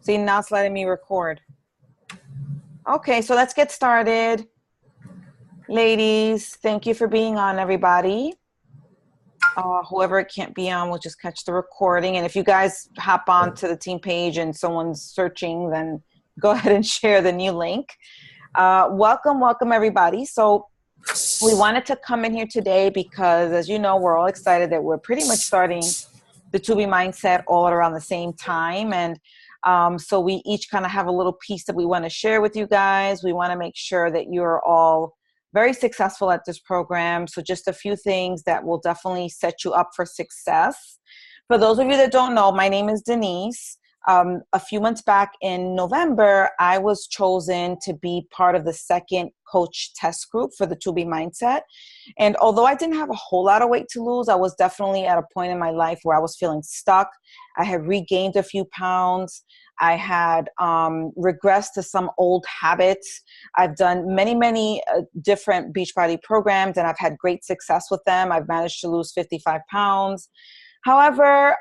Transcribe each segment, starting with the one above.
See, now it's letting me record. Okay, so let's get started. Ladies, thank you for being on, everybody. Whoever can't be on will just catch the recording. And if you guys hop on to the team page and someone's searching, then go ahead and share the new link. Welcome, everybody. So we wanted to come in here today because, as you know, we're all excited that we're pretty much starting the To Be Mindset all around the same time. And so we each kind of have a little piece that we want to share with you guys. We want to make sure that you're all very successful at this program. So just a few things that will definitely set you up for success. For those of you that don't know, my name is Denise. A few months back in November, I was chosen to be part of the second coach test group for the To Be Mindset. And although I didn't have a whole lot of weight to lose, I was definitely at a point in my life where I was feeling stuck. I had regained a few pounds. I had regressed to some old habits. I've done many different Beachbody programs, and I've had great success with them. I've managed to lose 55 pounds. However,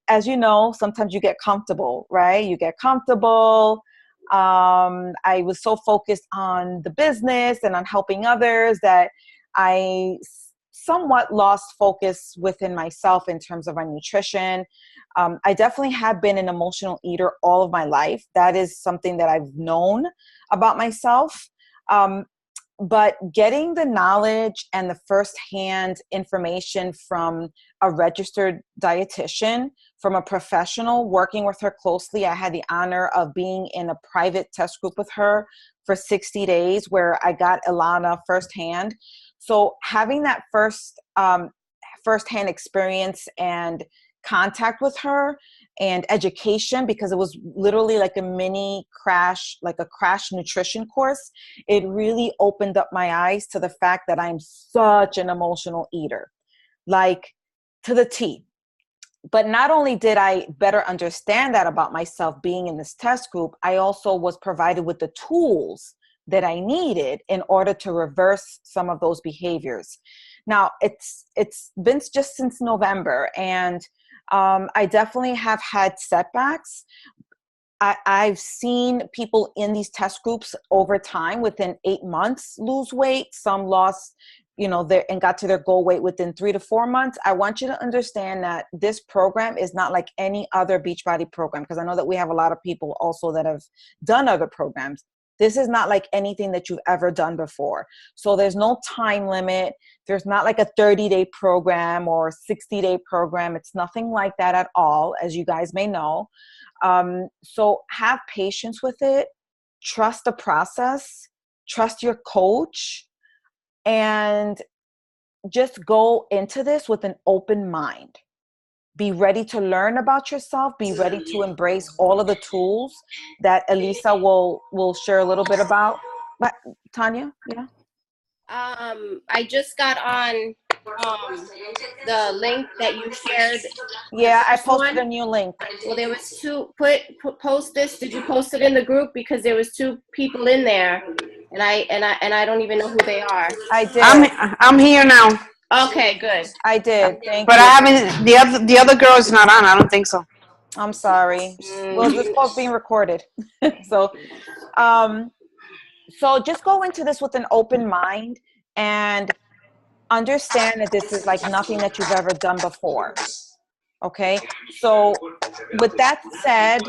as you know, sometimes you get comfortable, right? You get comfortable. I was so focused on the business and on helping others that I somewhat lost focus within myself in terms of my nutrition. I definitely have been an emotional eater all of my life. That is something that I've known about myself. But getting the knowledge and the firsthand information from a registered dietitian, from a professional, working with her closely, I had the honor of being in a private test group with her for 60 days where I got Ilana firsthand. So having that firsthand experience and contact with her and education, because it was literally like a mini crash, like a crash nutrition course, it really opened up my eyes to the fact that I'm such an emotional eater, like to the T. But not only did I better understand that about myself being in this test group, I also was provided with the tools that I needed in order to reverse some of those behaviors. Now, it's been just since November, and I definitely have had setbacks. I've seen people in these test groups over time, within 8 months, lose weight. Some lost, and got to their goal weight within 3 to 4 months. I want you to understand that this program is not like any other Beachbody program, because I know that we have a lot of people also that have done other programs. This is not like anything that you've ever done before. So there's no time limit. There's not like a 30-day program or 60-day program. It's nothing like that at all, as you guys may know. So have patience with it. Trust the process. Trust your coach. And just go into this with an open mind. Be ready to learn about yourself. Be ready to embrace all of the tools that Elisa will share a little bit about. But Tanya, yeah. I just got on the link that you shared. Yeah, I posted a new link. Well, there was two. Post this. Did you post it in the group? Because there was two people in there, and I don't even know who they are. I did. I'm here now. Okay, good. I did. Thank but you. I haven't. The other girl is not on. I don't think so. I'm sorry. Well, this call's being recorded, so just go into this with an open mind and understand that this is like nothing that you've ever done before. Okay, so with that said,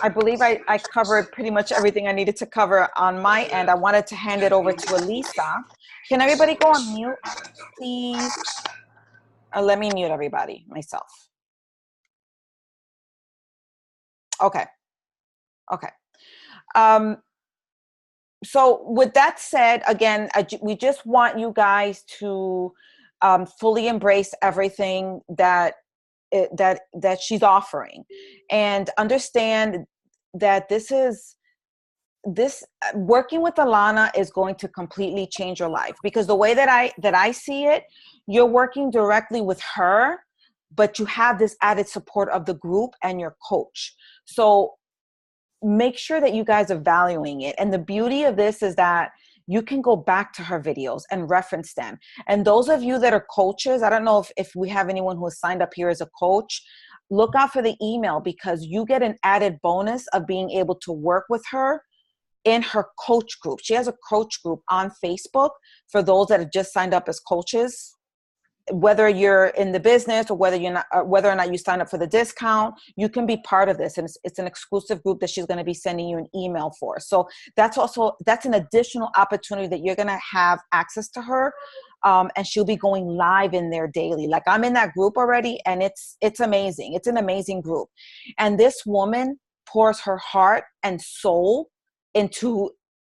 I believe I covered pretty much everything I needed to cover on my end. I wanted to hand it over to Elisa. Can everybody go on mute, please? Let me mute everybody, myself. Okay. So with that said, again, we just want you guys to fully embrace everything that she's offering, and understand that this working with Ilana is going to completely change your life, because the way that I see it, you're working directly with her, but you have this added support of the group and your coach. So make sure that you guys are valuing it. And the beauty of this is that you can go back to her videos and reference them. And those of you that are coaches, I don't know if we have anyone who has signed up here as a coach. look out for the email, because you get an added bonus of being able to work with her in her coach group. She has a coach group on Facebook for those that have just signed up as coaches. Whether you're in the business or whether you're not, whether or not you sign up for the discount, you can be part of this. And it's an exclusive group that she's going to be sending you an email for. So that's an additional opportunity that you're going to have access to her. And she'll be going live in there daily. Like, I'm in that group already, and it's amazing. It's an amazing group. And this woman pours her heart and soul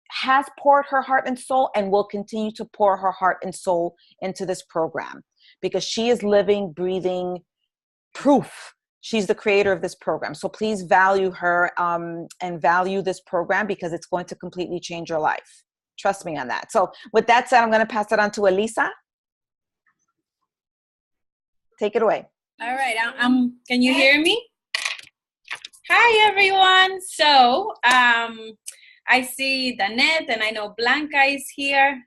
has poured her heart and soul, and will continue to pour her heart and soul into this program, because she is living, breathing proof. She's the creator of this program. So please value her and value this program, because it's going to completely change your life. Trust me on that. So with that said, I'm going to pass it on to Elisa. Take it away. All right. Can you hear me? Hi, everyone. So I see Danette, and I know Blanca is here.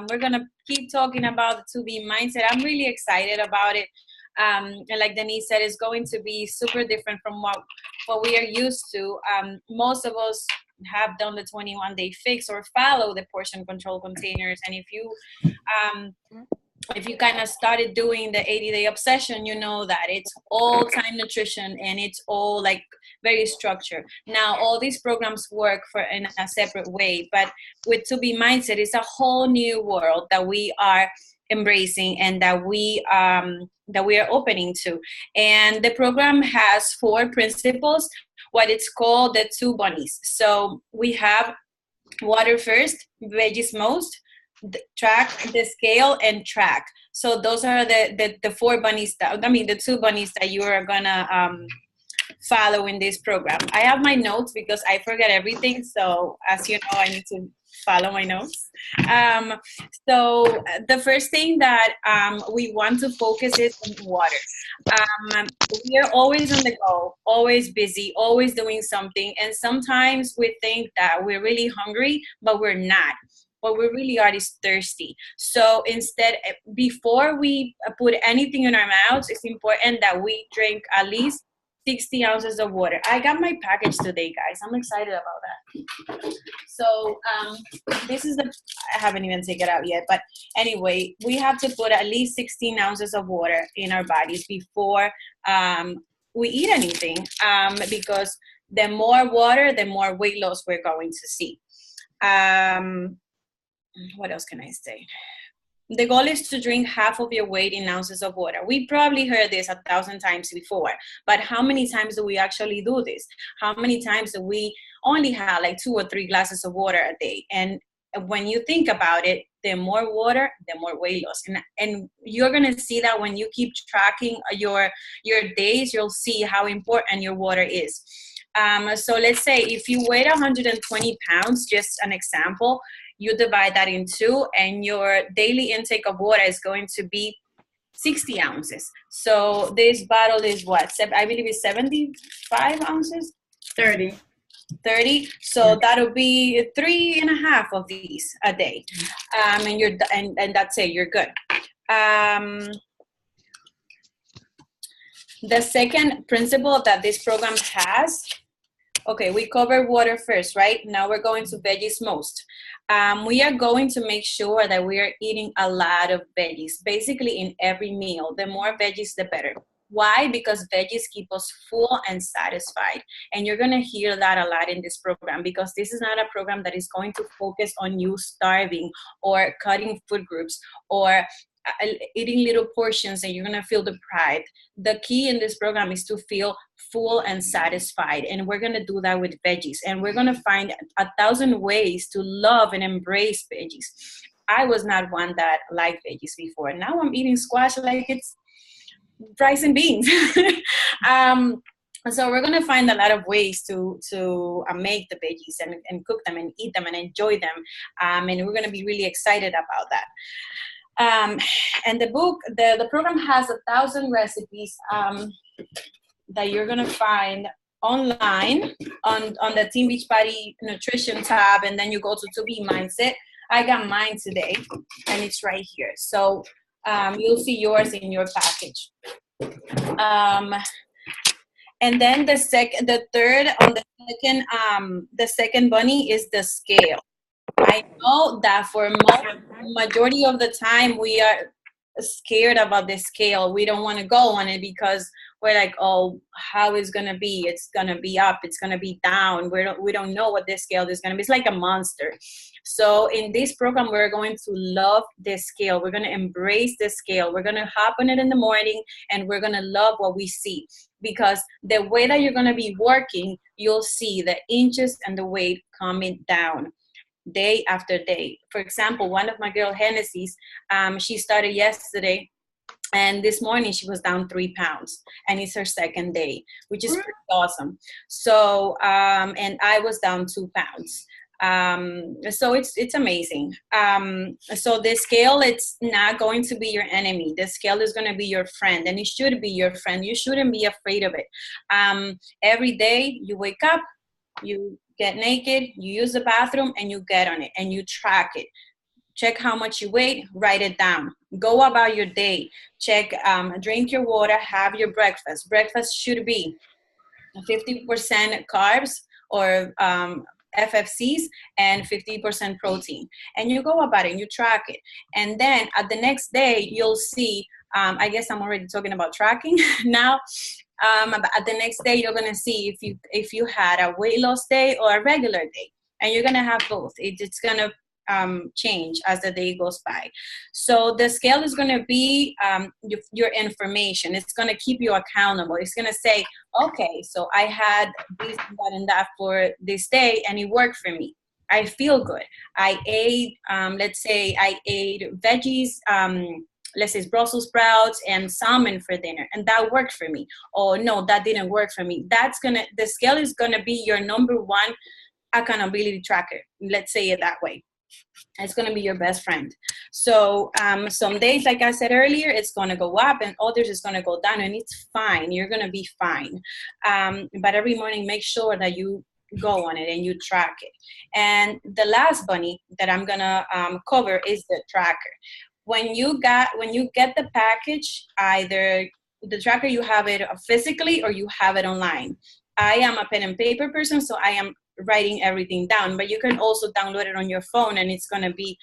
We're going to keep talking about the 2B mindset. I'm really excited about it. And like Denise said, it's going to be super different from what we are used to. Most of us have done the 21-day fix or follow the portion control containers. And if you kind of started doing the 80-day obsession, you know that it's all time nutrition, and it's all like very structured. Now, all these programs work in a separate way, but with 2B mindset, it's a whole new world that we are embracing and that we are opening to. And the program has 4 principles, what it's called the 2 bunnies. So we have water first, veggies most, track, the scale, and track. So those are the 4 bunnies the 2 bunnies that you are gonna follow in this program. I have my notes because I forget everything. So as you know, I need to follow my notes. So the first thing that we want to focus is on water. We are always on the go, always busy, always doing something. And sometimes we think that we're really hungry, but we're not. What we really are is thirsty. So instead, before we put anything in our mouths, it's important that we drink at least 60 ounces of water. I got my package today, guys. I'm excited about that. So this is I haven't even taken it out yet. But anyway, we have to put at least 16 ounces of water in our bodies before we eat anything. Because the more water, the more weight loss we're going to see. What else can I say? The goal is to drink half of your weight in ounces of water. We probably heard this 1,000 times before, but how many times do we actually do this? How many times do we only have like 2 or 3 glasses of water a day? And when you think about it, the more water, the more weight loss. And you're going to see that when you keep tracking your days, you'll see how important your water is. So let's say if you weigh 120 pounds, just an example, you divide that in 2, and your daily intake of water is going to be 60 ounces. So this bottle is what? I believe it's 75 ounces? 30. 30. So that'll be 3.5 of these a day. And that's it, you're good. The second principle that this program has, okay, we covered water first, right? Now we're going to veggies most. We are going to make sure that we are eating a lot of veggies, basically in every meal. The more veggies, the better. Why? Because veggies keep us full and satisfied. And you're going to hear that a lot in this program, because this is not a program that is going to focus on you starving or cutting food groups or eating little portions and you're going to feel deprived. The key in this program is to feel full and satisfied. And we're going to do that with veggies. And we're going to find 1,000 ways to love and embrace veggies. I was not one that liked veggies before. Now I'm eating squash like it's rice and beans. So we're going to find a lot of ways to make the veggies and cook them and eat them and enjoy them. And we're going to be really excited about that. And the book, the program has 1,000 recipes that you're going to find online on the Team Beachbody Nutrition tab, and then you go to 2B Mindset. I got mine today, and it's right here. So you'll see yours in your package. And then the third on the second bunny is the scale. I know that for majority of the time we are scared about the scale. We don't want to go on it because we're like, oh, how is gonna be? It's gonna be up. It's gonna be down. We don't know what the scale is gonna be. It's like a monster. So in this program, we're going to love the scale. We're gonna embrace the scale. We're gonna hop on it in the morning, and we're gonna love what we see, because the way that you're gonna be working, you'll see the inches and the weight coming down day after day. For example, one of my girl Hennessy's, she started yesterday, and this morning she was down 3 pounds, and it's her second day, which is pretty awesome. So, and I was down 2 pounds. So it's amazing. So the scale, it's not going to be your enemy. The scale is going to be your friend, and it should be your friend. You shouldn't be afraid of it. Every day you wake up, you get naked, you use the bathroom, and you get on it and you track it. Check how much you weigh, write it down. Go about your day. Check, drink your water, have your breakfast. Breakfast should be 50% carbs or FFCs and 50% protein. And you go about it and you track it. And then at the next day, you'll see, I guess I'm already talking about tracking now. At the next day, you're gonna see if you had a weight loss day or a regular day, and you're gonna have both. It's gonna change as the day goes by. So the scale is gonna be your information. It's gonna keep you accountable. It's gonna say, okay, so I had this, that, and that for this day, and it worked for me. I feel good. I ate, let's say I ate veggies, let's say Brussels sprouts and salmon for dinner, and that worked for me. Oh no, that didn't work for me. The scale is gonna be your number one accountability tracker. Let's say it that way. It's gonna be your best friend. So some days, like I said earlier, it's gonna go up, and others is gonna go down, and it's fine. You're gonna be fine. But every morning, make sure that you go on it and you track it. And the last bunny that I'm gonna cover is the tracker. When you get the package, either the tracker, you have it physically or you have it online. I am a pen and paper person, so I am writing everything down, but you can also download it on your phone, and it's going to be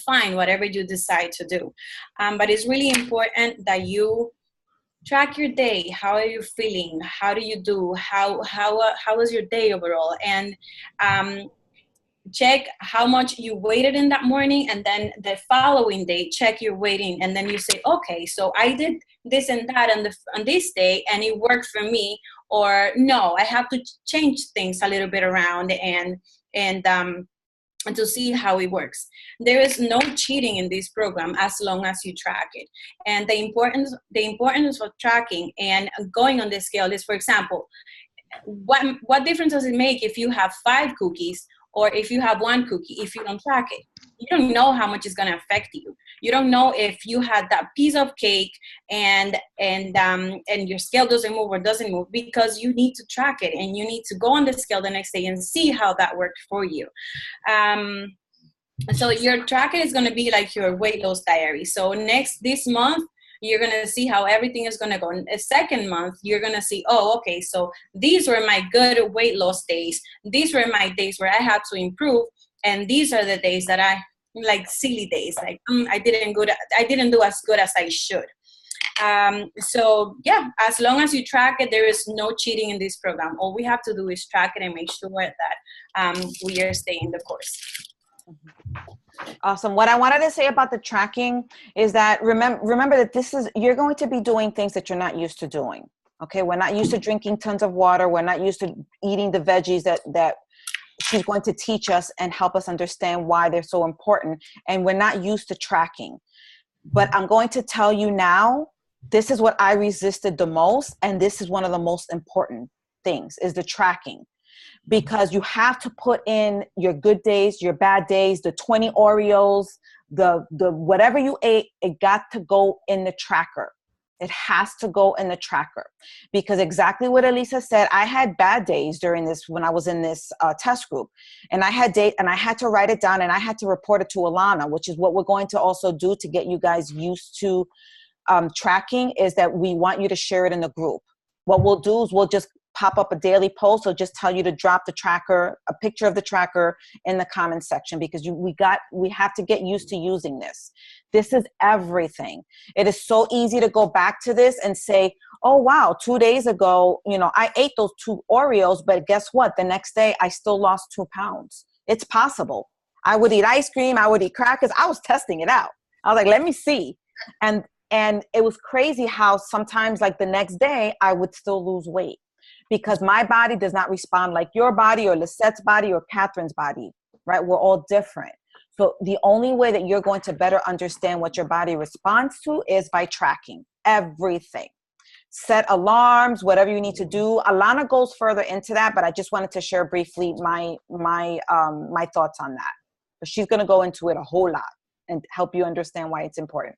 fine, whatever you decide to do. But it's really important that you track your day. How are you feeling? How do you do? How was your day overall? And check how much you weighted in that morning, and then the following day check your weighting, and then you say, okay, so I did this and that on this day, and it worked for me, or no, I have to change things a little bit around and to see how it works. There is no cheating in this program as long as you track it. And the importance of tracking and going on the scale is, for example, what difference does it make if you have 5 cookies or if you have 1 cookie if you don't track it? You don't know how much it's going to affect you. You don't know if you had that piece of cake and your scale doesn't move or doesn't move, because you need to track it, and you need to go on the scale the next day and see how that worked for you. So your tracker is going to be like your weight loss diary. So this month, you're going to see how everything is going to go. In the second month, you're going to see, oh, okay, so these were my good weight loss days. These were my days where I had to improve. And these are the days that I like silly days. Like I didn't do as good as I should. So yeah, as long as you track it, there is no cheating in this program. All we have to do is track it and make sure that we are staying the course. Awesome. What I wanted to say about the tracking is that remember that you're going to be doing things that you're not used to doing. Okay. We're not used to drinking tons of water. We're not used to eating the veggies that she's going to teach us and help us understand why they're so important. And we're not used to tracking. But I'm going to tell you now, this is what I resisted the most. And this is one of the most important things, is the tracking. Because you have to put in your good days, your bad days, the 20 Oreos, the whatever you ate, it got to go in the tracker. It has to go in the tracker, because exactly what Elisa said, I had bad days during this, when I was in this test group, and I had to write it down, and I had to report it to Alana, which is what we're going to also do to get you guys used to tracking, is that we want you to share it in the group. what we'll do is we'll just pop up a daily post or just tell you to drop the tracker, a picture of the tracker in the comment section, because we have to get used to using this. This is everything. It is so easy to go back to this and say, oh, wow, 2 days ago, I ate those 2 Oreos, but guess what? The next day I still lost 2 pounds. It's possible. I would eat ice cream. I would eat crackers. I was testing it out. I was like, let me see. And it was crazy how sometimes like the next day I would still lose weight because my body does not respond like your body or Lisette's body or Catherine's body, right? We're all different. So the only way that you're going to better understand what your body responds to is by tracking everything. Set alarms, whatever you need to do. Alana goes further into that, but I just wanted to share briefly my thoughts on that. But she's going to go into it a whole lot and help you understand why it's important.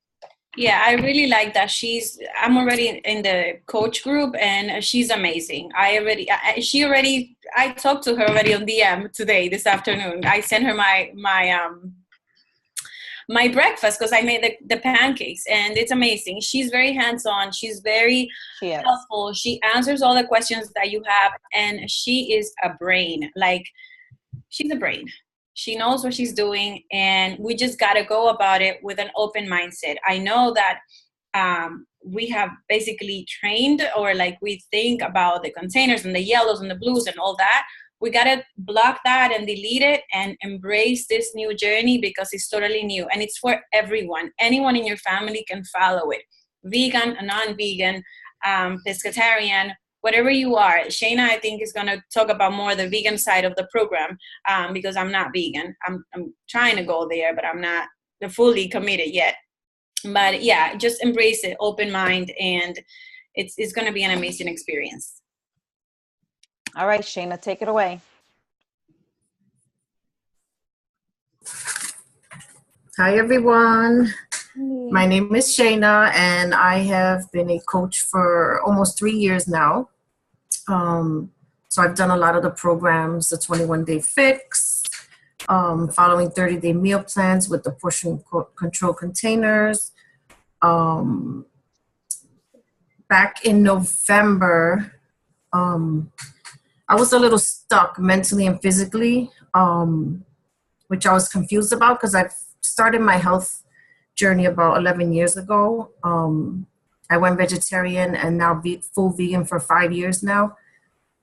Yeah, I really like that. I'm already in the coach group and she's amazing. I talked to her already on DM today, this afternoon. I sent her my breakfast because I made the pancakes and it's amazing. She's very hands-on. She's very helpful. She answers all the questions that you have and she is a brain. Like, she's a brain. She knows what she's doing, and we just got to go about it with an open mindset. I know that we have basically trained, or like we think about the containers and the yellows and the blues and all that. We got to block that and delete it and embrace this new journey because it's totally new and it's for everyone. Anyone in your family can follow it. Vegan, non-vegan, pescatarian, whatever you are. Shayna, I think, is going to talk about more the vegan side of the program because I'm not vegan. I'm trying to go there, but I'm not fully committed yet. But yeah, just embrace it, open mind, and it's going to be an amazing experience. All right, Shayna, take it away. Hi, everyone. My name is Shayna, and I have been a coach for almost 3 years now. So I've done a lot of the programs, the 21-day fix, following 30-day meal plans with the portion control containers. Back in November, I was a little stuck mentally and physically, which I was confused about because I've started my health journey about 11 years ago. I went vegetarian and now full vegan for 5 years now.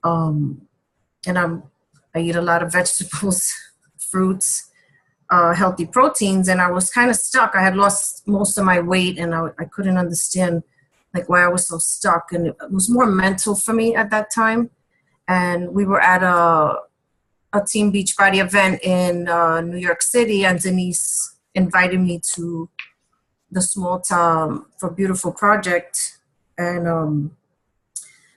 And I eat a lot of vegetables, fruits, healthy proteins, and I was kind of stuck. I had lost most of my weight and I couldn't understand like why I was so stuck. And it was more mental for me at that time. And we were at a Team Beachbody event in New York City, and Denise invited me to the Small Town for Beautiful project. And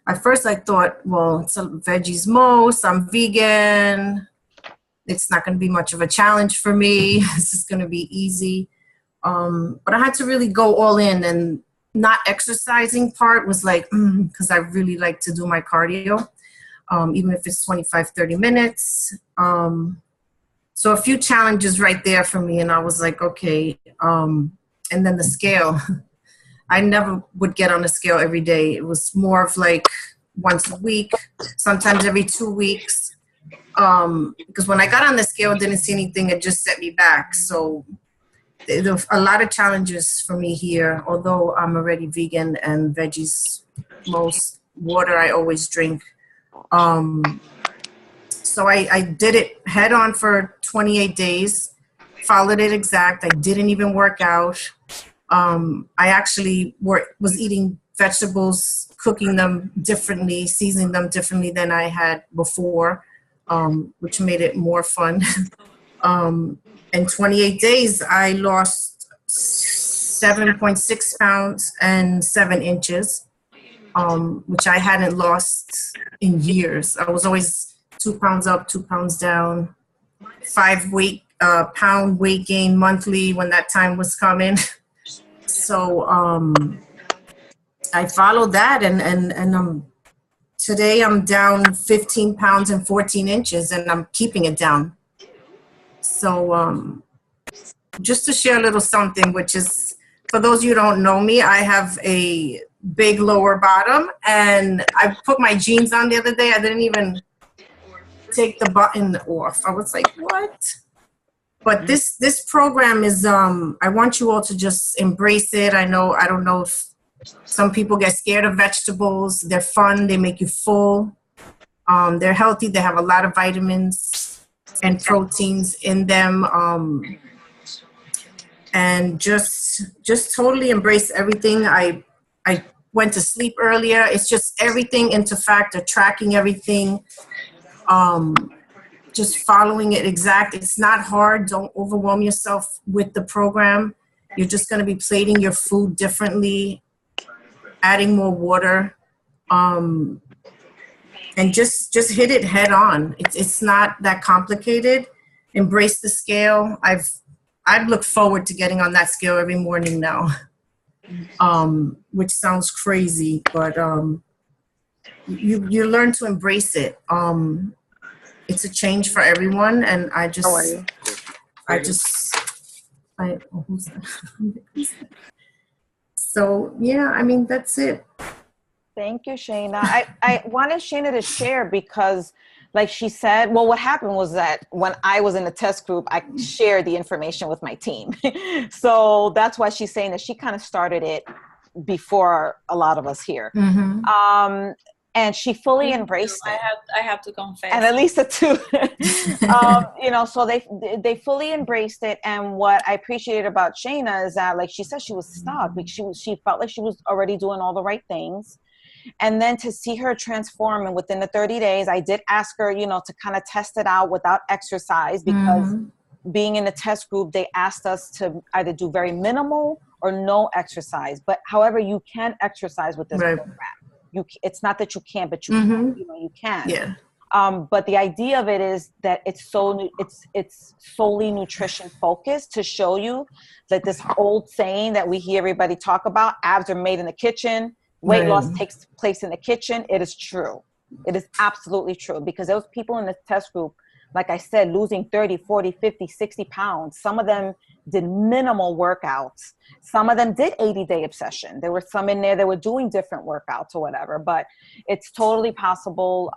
at first I thought, well, it's a veggies most, I'm vegan, it's not going to be much of a challenge for me, this is going to be easy. But I had to really go all in, and not exercising part was like, because I really like to do my cardio, even if it's 25, 30 minutes. So a few challenges right there for me, and I was like, okay. And then the scale, I never would get on the scale every day. It was more of like once a week, sometimes every 2 weeks. Because when I got on the scale, I didn't see anything, it just set me back. So there were a lot of challenges for me here, although I'm already vegan and veggies most, water I always drink. So I did it head on for 28 days, followed it exact. I didn't even work out. I actually was eating vegetables, cooking them differently, seasoning them differently than I had before, which made it more fun. In 28 days, I lost 7.6 pounds and 7 inches, which I hadn't lost in years. I was always 2 pounds up, 2 pounds down, 5 pound weight gain monthly when that time was coming. So I followed that, and today I'm down 15 pounds and 14 inches, and I'm keeping it down. So just to share a little something, which is, for those of you who don't know me, I have a big lower bottom, and I put my jeans on the other day. I didn't even take the button off. I was like, what? But this program is, I want you all to just embrace it. I don't know if some people get scared of vegetables. They're fun. They make you full. They're healthy. They have a lot of vitamins and proteins in them. And just totally embrace everything. I went to sleep earlier. It's just everything into factor, tracking everything. Just following it exact. It's not hard. Don't overwhelm yourself with the program. You're just going to be plating your food differently, adding more water, and just hit it head on. It's not that complicated. Embrace the scale. I'd look forward to getting on that scale every morning now, which sounds crazy, but you learn to embrace it. It's a change for everyone, and who's that? So yeah, I mean, that's it. Thank you, Shayna. I wanted Shayna to share because, like she said, well, what happened was that when I was in the test group, I shared the information with my team. So that's why she's saying that she kind of started it before a lot of us here. Mm-hmm. And she fully embraced it. I have to confess. And Elisa too. So they fully embraced it. And what I appreciated about Shayna is that, like she said, she was stuck. She felt like she was already doing all the right things. And then to see her transform, and within the 30 days, I did ask her, to kind of test it out without exercise, because being in the test group, they asked us to either do very minimal or no exercise. But however, you can exercise with this program. It's not that you can't, but you can. You can. Yeah. But the idea of it is that it's solely nutrition focused, to show you that this old saying that we hear everybody talk about, abs are made in the kitchen, weight loss takes place in the kitchen. It is true. It is absolutely true, because those people in the test group, like I said, losing 30, 40, 50, 60 pounds. Some of them did minimal workouts. Some of them did 80-day obsession. There were some in there that were doing different workouts or whatever, but it's totally possible.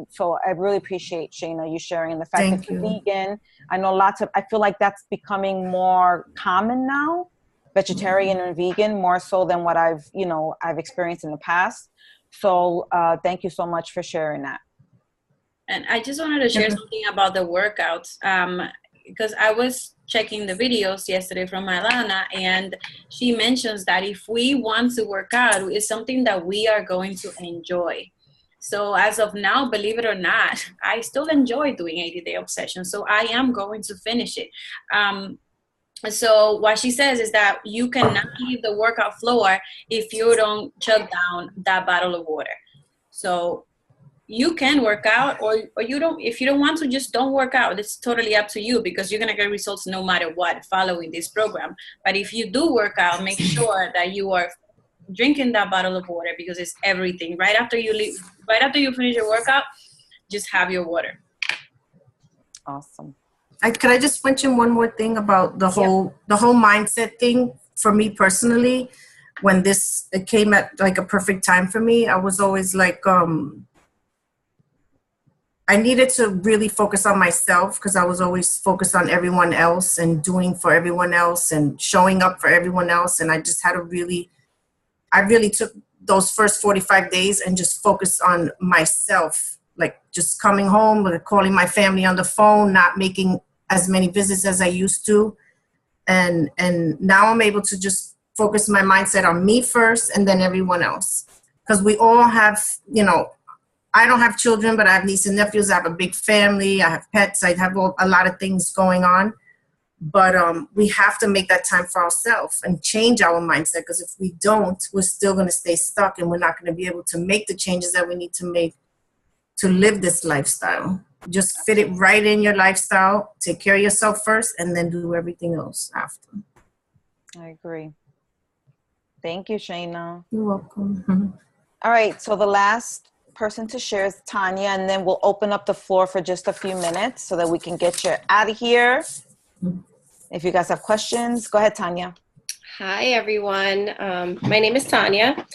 So I really appreciate, Shayna, you sharing the fact that you're vegan. I know I feel like that's becoming more common now, vegetarian and vegan, more so than what I've experienced in the past. So thank you so much for sharing that. And I just wanted to share something about the workouts, because I was checking the videos yesterday from Alana, and she mentions that if we want to work out, it's something that we are going to enjoy. So as of now, believe it or not, I still enjoy doing 80-day obsession. So I am going to finish it. So what she says is that you cannot leave the workout floor if you don't chug down that bottle of water. So you can work out, or you don't. If you don't want to, just don't work out. It's totally up to you, because you're gonna get results no matter what following this program. But if you do work out, make sure that you are drinking that bottle of water, because it's everything. Right after you finish your workout, just have your water. Awesome. Could I just mention one more thing about the whole mindset thing for me personally? When it came at like a perfect time for me, I was always like, I needed to really focus on myself, because I was always focused on everyone else and doing for everyone else and showing up for everyone else. And I just had I really took those first 45 days and just focused on myself, like just coming home, like calling my family on the phone, not making as many visits as I used to. And now I'm able to just focus my mindset on me first and then everyone else. Because we all have, I don't have children, but I have nieces and nephews. I have a big family. I have pets. I have a lot of things going on. But we have to make that time for ourselves and change our mindset, because if we don't, we're still going to stay stuck, and we're not going to be able to make the changes that we need to make to live this lifestyle. Just fit it right in your lifestyle. Take care of yourself first, and then do everything else after. I agree. Thank you, Shayna. You're welcome. All right. So the last person to share is Tanya, and then we'll open up the floor for just a few minutes so that we can get you out of here. If you guys have questions, go ahead, Tanya. Hi, everyone. My name is Tanya,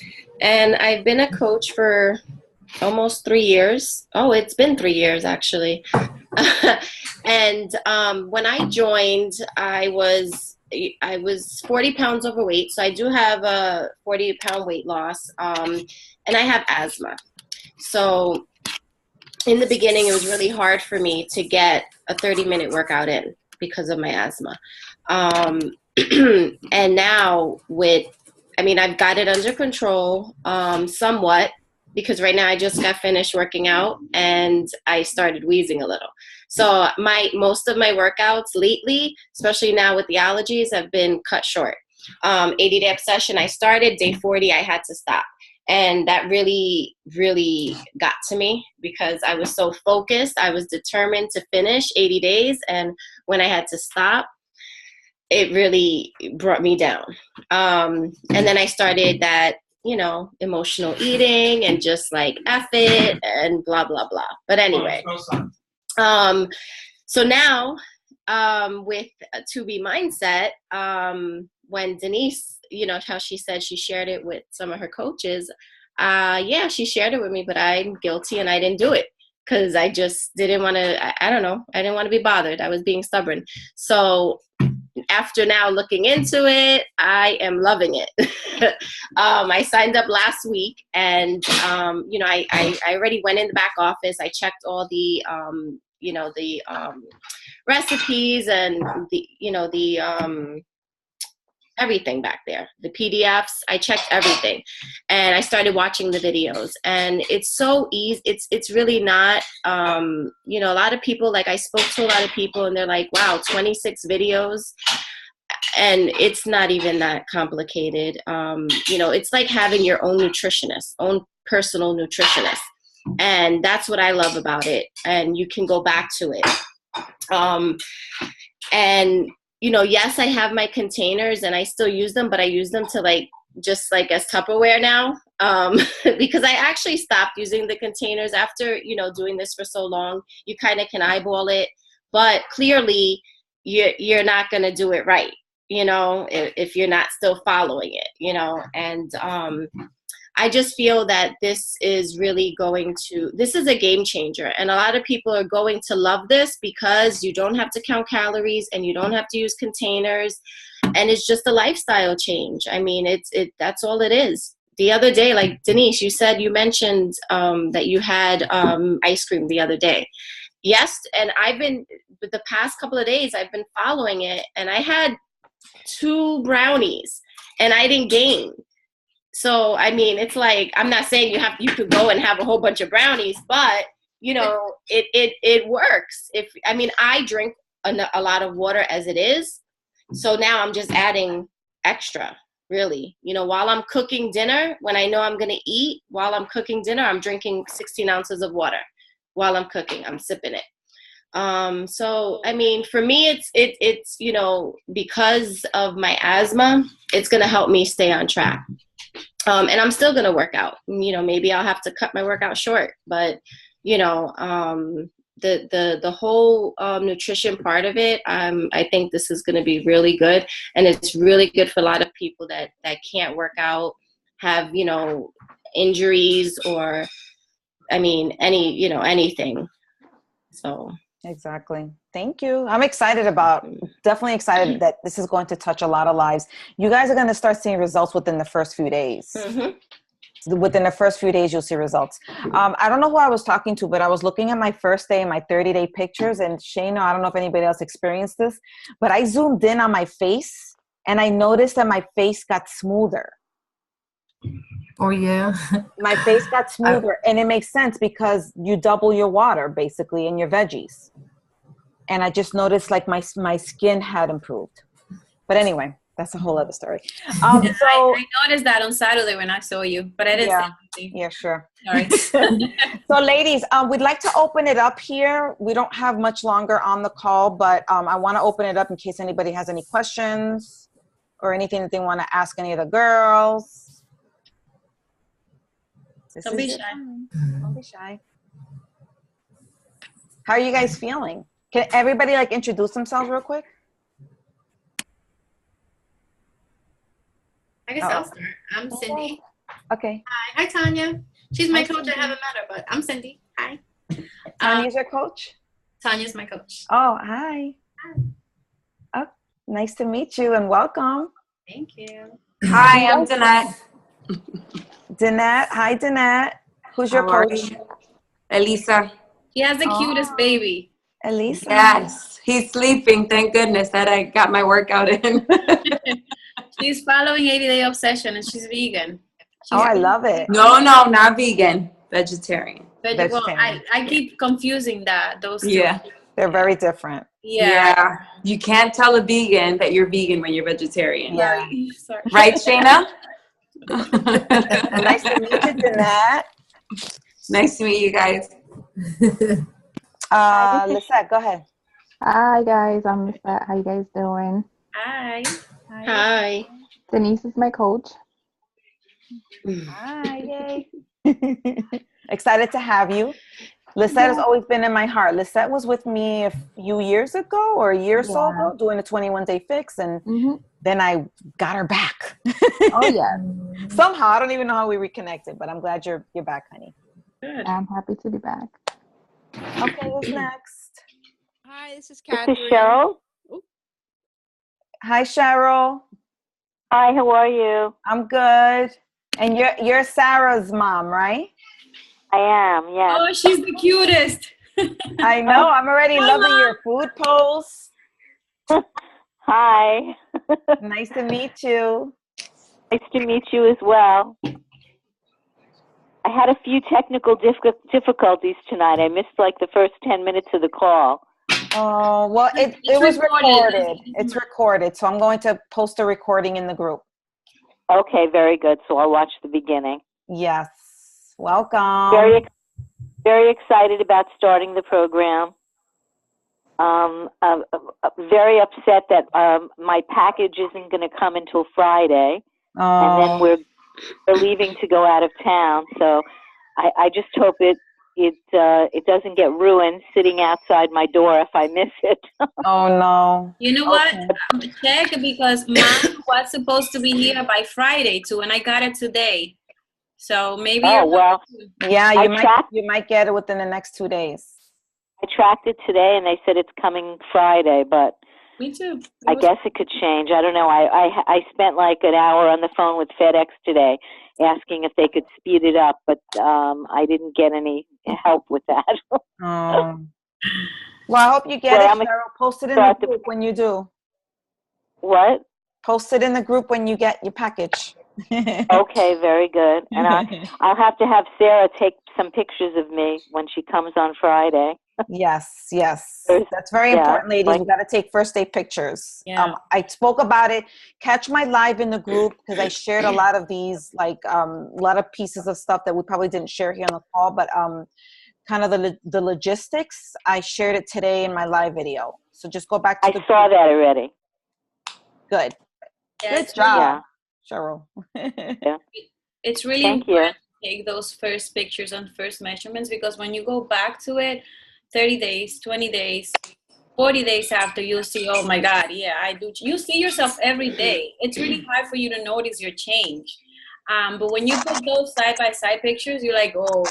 and I've been a coach for almost 3 years. Oh, it's been 3 years, actually. And when I joined, I was 40 pounds overweight, so I do have a 40-pound weight loss, and I have asthma. So in the beginning, it was really hard for me to get a 30-minute workout in because of my asthma. And now I've got it under control somewhat, because right now I just got finished working out and I started wheezing a little. So most of my workouts lately, especially now with the allergies, have been cut short. 80-day obsession, I started. Day 40, I had to stop. And that really, really got to me because I was so focused. I was determined to finish 80 days. And when I had to stop, it really brought me down. And then I started that, emotional eating and just like F it and blah, blah, blah. But anyway, so now with a 2B mindset, when Denise, how she said she shared it with some of her coaches, yeah, she shared it with me, but I'm guilty and I didn't do it because I just didn't want to, I don't know, I didn't want to be bothered. I was being stubborn. So after now looking into it, I am loving it. I signed up last week and, I already went in the back office. I checked all the, recipes and everything back there, the PDFs. I checked everything and I started watching the videos, and it's so easy. It's really not, a lot of people, like I spoke to a lot of people and they're like, wow, 26 videos. And it's not even that complicated. It's like having your own nutritionist, own personal nutritionist. And that's what I love about it. And you can go back to it. Yes, I have my containers and I still use them, but I use them to just as Tupperware now, because I actually stopped using the containers after, doing this for so long. You kind of can eyeball it, but clearly you're not going to do it right, if you're not still following it, and I just feel that this is a game changer. And a lot of people are going to love this because you don't have to count calories and you don't have to use containers. And it's just a lifestyle change. I mean, that's all it is. The other day, like Denise, you mentioned that you had ice cream the other day. Yes. And with the past couple of days, I've been following it, and I had 2 brownies and I didn't gain. So, I mean, it's like, I'm not saying you could go and have a whole bunch of brownies, but, it works. I drink a lot of water as it is. So now I'm just adding extra, really. While I'm cooking dinner, when I know I'm going to eat, while I'm cooking dinner, I'm drinking 16 ounces of water. While I'm cooking, I'm sipping it. So, I mean, for me, it's because of my asthma, it's going to help me stay on track. And I'm still going to work out. Maybe I'll have to cut my workout short, but the whole nutrition part of it, I think this is going to be really good, and it's really good for a lot of people that can't work out, have injuries, or anything. So. Exactly. Thank you. I'm definitely excited that this is going to touch a lot of lives. You guys are going to start seeing results within the first few days. Mm-hmm. Within the first few days, you'll see results. I don't know who I was talking to, but I was looking at my first day and my 30-day pictures. And Shayna, I don't know if anybody else experienced this, but I zoomed in on my face and I noticed that my face got smoother. Oh, yeah. My face got smoother, and it makes sense because you double your water basically in your veggies. And I just noticed like my skin had improved. But anyway, that's a whole other story. I noticed that on Saturday when I saw you, but I didn't say anything. Yeah, sure. Sorry. So ladies, we'd like to open it up here. We don't have much longer on the call, but I want to open it up in case anybody has any questions or anything that they want to ask any of the girls. Don't be shy. Don't be shy. How are you guys feeling? Can everybody introduce themselves real quick? I guess I'll start. I'm Cindy. Okay. Hi, Tanya. She's my Hi, coach. Cindy. I haven't met her, but I'm Cindy. Hi. Tanya's your coach? Tanya's my coach. Oh, hi. Oh, nice to meet you and welcome. Thank you. Hi, I'm Danette. Danette. Hi, Danette. Who's your How are coach? you? Elisa. He has the cutest baby. Elisa. Yes, he's sleeping. Thank goodness that I got my workout in. She's following 80 Day Obsession and she's vegan. Oh, I love it. No, not vegan. Vegetarian. Well, Vegetarian. I keep confusing those two. Yeah. They're very different. Yeah. You can't tell a vegan that you're vegan when you're vegetarian. Yeah. Sorry. Right, Shayna? Nice to meet you, Danette. Nice to meet you guys. Lisette, go ahead. Hi guys, I'm Lisette. How you guys doing? Hi. Hi. Denise is my coach. Hi, yay. Excited to have you. Lisette has always been in my heart. Lisette was with me a few years ago or a year or so ago doing a 21-day fix, and then I got her back. Oh yeah. Somehow, I don't even know how we reconnected, but I'm glad you're back, honey. Good. I'm happy to be back. Okay, who's next? Hi, this is This Catherine. is Cheryl. Hi, Cheryl. Hi, how are you? I'm good. And you're Sarah's mom, right? I am, yes. Oh, she's the cutest. I know. I'm already loving your food posts. Hi. Nice to meet you. Nice to meet you as well. I had a few technical difficulties tonight. I missed like the first 10 minutes of the call. Oh, well, it was recorded. It's recorded. So I'm going to post a recording in the group. Okay, very good. So I'll watch the beginning. Yes. Welcome. Very excited about starting the program. Very upset that my package isn't going to come until Friday. And then we're leaving to go out of town. So I just hope it doesn't get ruined sitting outside my door if I miss it. Oh, no. You know what? Check, because mine was supposed to be here by Friday too, and I got it today. So maybe. Oh, well. Yeah, you might get it within the next 2 days. I tracked it today, and they said it's coming Friday, but Me too. I guess it could change. I don't know. I spent like an hour on the phone with FedEx today asking if they could speed it up, but I didn't get any help with that. Oh. Well, I hope you get it, Cheryl. Post it in the group when you do. What? Post it in the group when you get your package. Okay, very good. And I'll have to have Sarah take some pictures of me when she comes on Friday. Yes. That's very important, ladies. We got to take first day pictures. Yeah. I spoke about it. Catch my live in the group because I shared a lot of these, like a lot of pieces of stuff that we probably didn't share here on the call, but kind of the logistics. I shared it today in my live video. So just go back to I saw that already. Good. Yeah, Good job, Cheryl. Yeah. It's really important to take those first pictures and first measurements, because when you go back to it 30 days, 20 days, 40 days after, you'll see, oh my God, yeah, I do. You see yourself every day. It's really hard for you to notice your change. But when you put those side-by-side pictures, you're like, oh,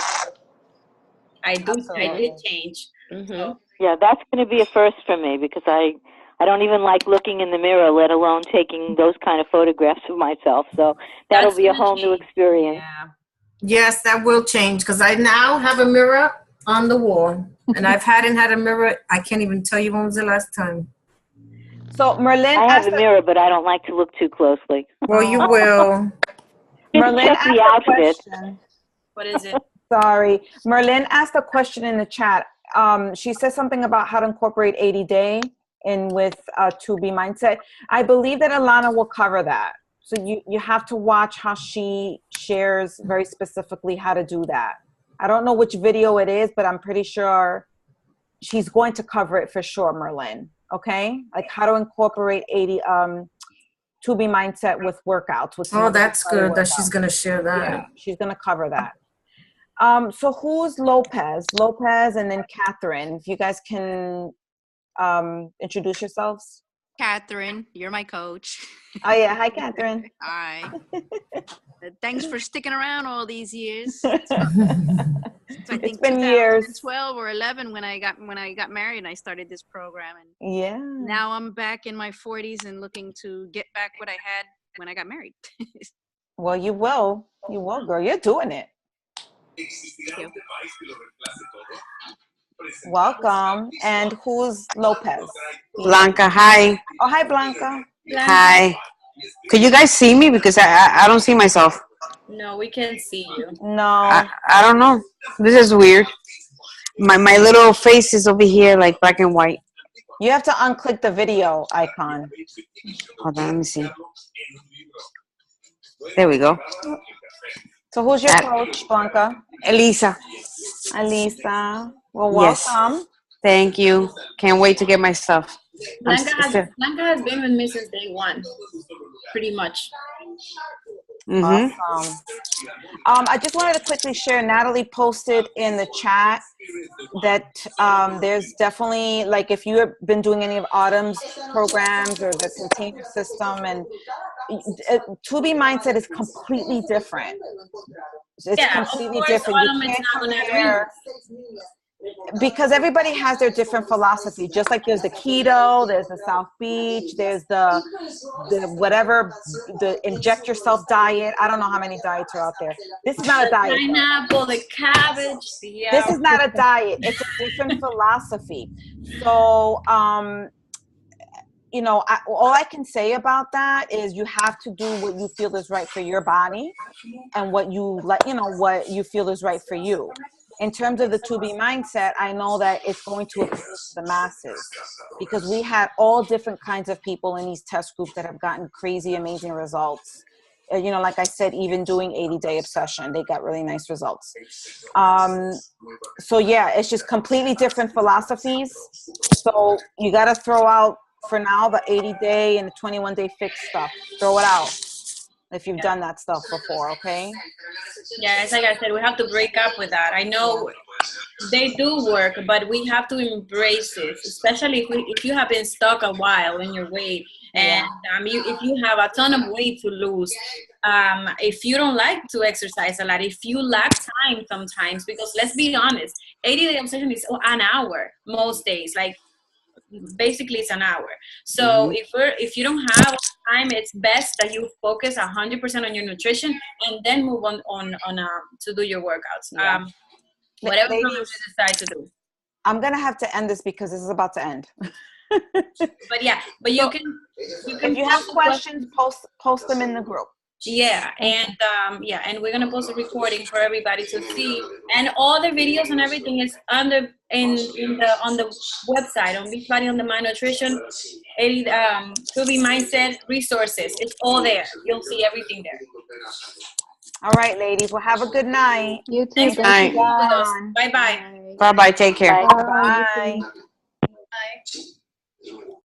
I did change. Mm-hmm. Yeah, that's going to be a first for me because I don't even like looking in the mirror, let alone taking those kind of photographs of myself. So that'll be a whole new experience. Yeah. Yes, that will change because I now have a mirror on the wall, and hadn't had a mirror. I can't even tell you when was the last time. So Merlin, I have a mirror, but I don't like to look too closely. Well, you will. Merlin check the outfit. What is it? Sorry, Merlin asked a question in the chat. She says something about how to incorporate 80 day in with 2B mindset. I believe that Alana will cover that. So you have to watch how she shares very specifically how to do that. I don't know which video it is, but I'm pretty sure she's going to cover it for sure, Merlin. Okay? Like how to incorporate 2B mindset with workouts. Oh, that's good that she's going to share that. Yeah, she's going to cover that. So who's Lopez? Lopez and then Catherine. If you guys can introduce yourselves. Catherine. You're my coach. Oh yeah, hi Catherine. Hi. Thanks for sticking around all these years. So I It's think been years. 2012 or 11 when I got married and I started this program, and Yeah. now I'm back in my 40s and looking to get back what I had when I got married. Well, you will, girl. You're doing it. Thank you. Welcome. And who's Lopez? Blanca, hi. Oh, hi Blanca. Hi. Could you guys see me? Because I don't see myself. No, we can see you. No. I don't know. This is weird. My little face is over here, like black and white. You have to unclick the video icon. Hold on, let me see. There we go. So who's your coach, Blanca? Elisa. Elisa. Well, Yes. welcome. Thank you. Can't wait to get my stuff. Blanca has been with me since day one, pretty much. Mm-hmm. Awesome. I just wanted to quickly share, Natalie posted in the chat that there's definitely, like, if you've been doing any of Autumn's programs or the container system, and 2B Mindset is completely different. It's completely different. You can't compare, because everybody has their different philosophy. Just like there's the keto, there's the South Beach, there's the whatever, the inject yourself diet. I don't know how many diets are out there. This is not a diet. Pineapple, the cabbage. This is not a diet. It's a different philosophy. So, you know, all I can say about that is you have to do what you feel is right for your body and what you like, you know, what you feel is right for you. In terms of the 2B Mindset, I know that it's going to appeal to the masses because we had all different kinds of people in these test groups that have gotten crazy, amazing results. You know, like I said, even doing 80-day obsession, they got really nice results. So yeah, it's just completely different philosophies. So you got to throw out, for now, the 80-day and the 21-day fix stuff. Throw it out if you've done that stuff before, okay? Yeah, it's like I said, we have to break up with that. I know they do work, but we have to embrace it, especially if you have been stuck a while in your weight, and if you have a ton of weight to lose, if you don't like to exercise a lot, if you lack time sometimes, because let's be honest, 80-day obsession is an hour most days, like basically it's an hour. So if you don't have time, it's best that you focus 100% on your nutrition and then move on to do your workouts. Whatever you decide to do. I'm gonna have to end this because this is about to end. But you can if you have questions, post them in the group. Yeah, and and we're gonna post a recording for everybody to see, and all the videos and everything is on the website on Beachbody on Demand Nutrition, 2B Mindset resources. It's all there. You'll see everything there. All right, ladies. Well, have a good night. You too. Thanks. Thank you, guys. Bye bye. Bye bye. Take care. Bye. Bye.